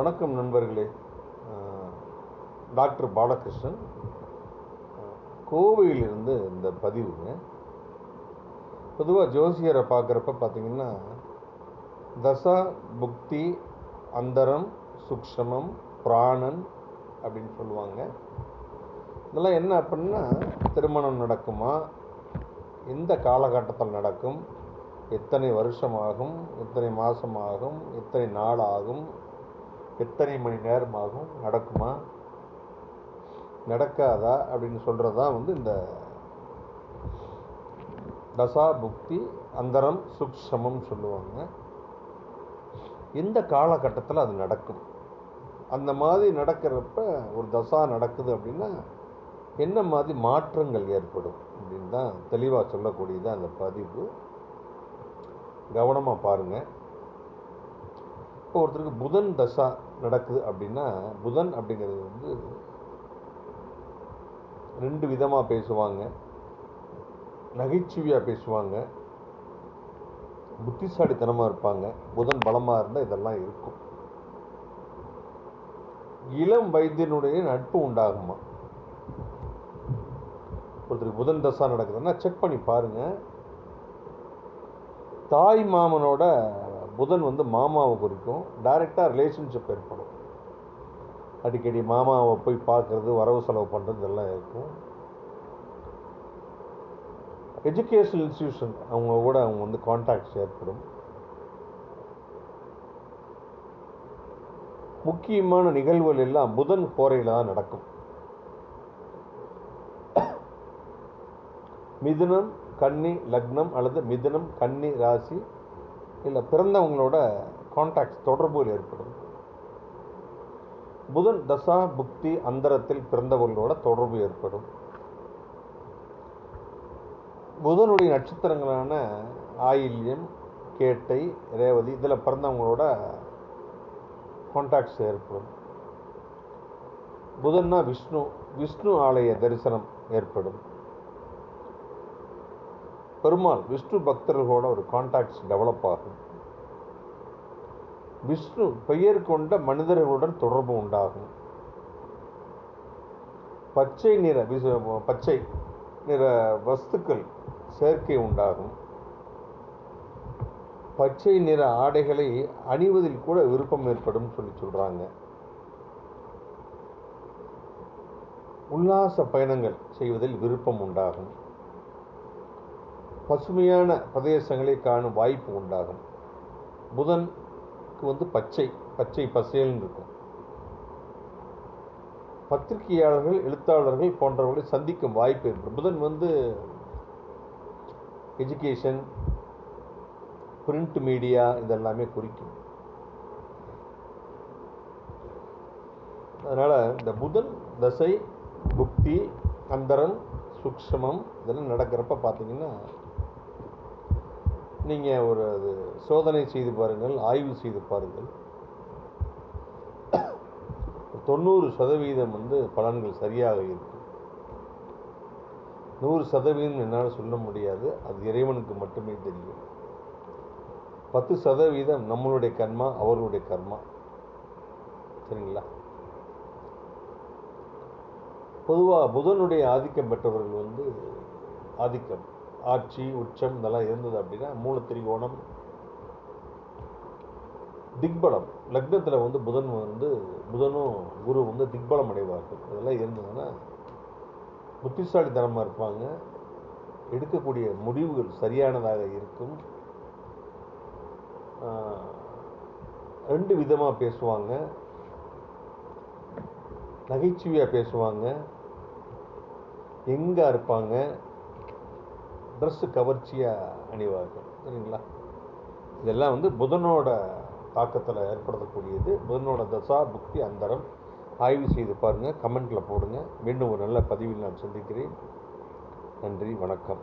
வணக்கம் நண்பர்களே. டாக்டர் பாலகிருஷ்ணன், கோவையிலிருந்து இந்த பதிவுங்க. பொதுவாக ஜோசியரை பார்க்குறப்ப பார்த்தீங்கன்னா தசா, புக்தி, அந்தரம், சுக்ஷமம், பிராணன் அப்படின்னு சொல்லுவாங்க. இதெல்லாம் என்ன அப்படின்னா, திருமணம் நடக்குமா, எந்த காலகட்டத்தில் நடக்கும், எத்தனை வருஷம் ஆகும், எத்தனை மாதம் ஆகும், எத்தனை நாள் ஆகும், எத்தனை மணி நேரம் ஆகும், நடக்குமா நடக்காதா அப்படின்னு சொல்கிறது தான் இந்த தசா, புக்தி, அந்தரம், சுக்ஷமம் சொல்லுவாங்க. எந்த காலகட்டத்தில் அது நடக்கும், அந்த மாதிரி நடக்கிறப்ப ஒரு தசா நடக்குது அப்படின்னா என்ன மாதிரி மாற்றங்கள் ஏற்படும் அப்படின்னு தான் தெளிவாக சொல்லக்கூடியது அந்த பதிவு. கவனமாக பாருங்கள். இப்போ ஒருத்தருக்கு புதன் தசா நடக்குது அப்படின்னா, புதன் அப்படிங்கிறது ரெண்டு விதமாக பேசுவாங்க. நகைச்சுவையாக பேசுவாங்க, புத்திசாலித்தனமாக இருப்பாங்க. புதன் பலமாக இருந்தால் இதெல்லாம் இருக்கும். இளம் வயதினுடைய நட்பு உண்டாகுமா? ஒருத்தருக்கு புதன் தசா நடக்குதுன்னா செக் பண்ணி பாருங்க. தாய் மாமனோட புதன் மாமாவை குறிக்கும். டைரெக்டாக ரிலேஷன்ஷிப் ஏற்படும். அடிக்கடி மாமாவை போய் பார்க்குறது, வரவு செலவு பண்ணுறது இதெல்லாம் இருக்கும். எஜுகேஷனல் இன்ஸ்டிடியூஷன் அவங்க கூட கான்டாக்ட்ஸ் ஏற்படும். முக்கியமான நிகழ்வுகள் எல்லாம் புதன் கோரையில் தான் நடக்கும். மிதுனம், கன்னி லக்னம் அல்லது மிதுனம், கன்னி ராசி இல்லை பிறந்தவங்களோட கான்டாக்ட்ஸ் தொடர்புகள் ஏற்படும். புதன் தசா, புக்தி, அந்தரத்தில் பிறந்தவர்களோட தொடர்பு ஏற்படும். புதனுடைய நட்சத்திரங்களான ஆயில்யம், கேட்டை, ரேவதி இதில் பிறந்தவங்களோட கான்டாக்ட்ஸ் ஏற்படும். புதன்னா விஷ்ணு ஆலய தரிசனம் ஏற்படும். பெருமாள் விஷ்ணு பக்தர்களோட ஒரு கான்டாக்ட்ஸ் டெவலப் ஆகும். விஷ்ணு பெயர் கொண்ட மனிதர்களுடன் தொடர்பு உண்டாகும். பச்சை நிற வஸ்துக்கள் சேர்க்கை உண்டாகும். பச்சை நிற ஆடைகளை அணிவதில் கூட விருப்பம் ஏற்படும் சொல்றாங்க. உல்லாச பயணங்கள் செய்வதில் விருப்பம் உண்டாகும். பசுமையான பிரதேசங்களை காணும் வாய்ப்பு உண்டாகும். புதனுக்கு பச்சை பசேல்னு இருக்கும். பத்திரிகையாளர்கள், எழுத்தாளர்கள் போன்றவர்களை சந்திக்கும் வாய்ப்பு ஏற்படும். புதன் எஜுகேஷன், பிரிண்ட் மீடியா இதெல்லாமே குறிக்கும். அதனால் இந்த புதன் தசை, புக்தி, அந்தரம், சுக்ஷமம் இதெல்லாம் நடக்கிறப்ப பார்த்தீங்கன்னா நீங்கள் ஒரு சோதனை செய்து பாருங்கள், ஆய்வு செய்து பாருங்கள். 90% பலன்கள் சரியாக இருக்கும். 100% என்னால் சொல்ல முடியாது, அது இறைவனுக்கு மட்டுமே தெரியும். 10% நம்மளுடைய கர்மா, அவர்களுடைய கர்மா. சரிங்களா? பொதுவாக புதனுடைய ஆதிக்கம் பெற்றவர்கள் ஆதிக்கம், ஆட்சி, உச்சம் இதெல்லாம் இருந்தது அப்படின்னா மூலத்திரிகோணம், திக்பலம், லக்னத்தில் புதனும் குரு திக்பலம் அடைவார்கள். இதெல்லாம் இருந்ததுன்னா புத்திசாலித்தனமாக இருப்பாங்க. எடுக்கக்கூடிய முடிவுகள் சரியானதாக இருக்கும். ரெண்டு விதமாக பேசுவாங்க. நகைச்சுவையாக பேசுவாங்க, எங்கே இருப்பாங்க, ட்ரெஸ்ஸு கவர்ச்சியாக அணிவார்கள். சரிங்களா? இதெல்லாம் புதனோட தாக்கத்தில் ஏற்படுத்தக்கூடியது. புதனோட தசா, புக்தி, அந்தரம் ஆய்வு செய்து பாருங்கள், கமெண்ட்டில் போடுங்க. மீண்டும் ஒரு நல்ல பதிவில் நான் சந்திக்கிறேன். நன்றி, வணக்கம்.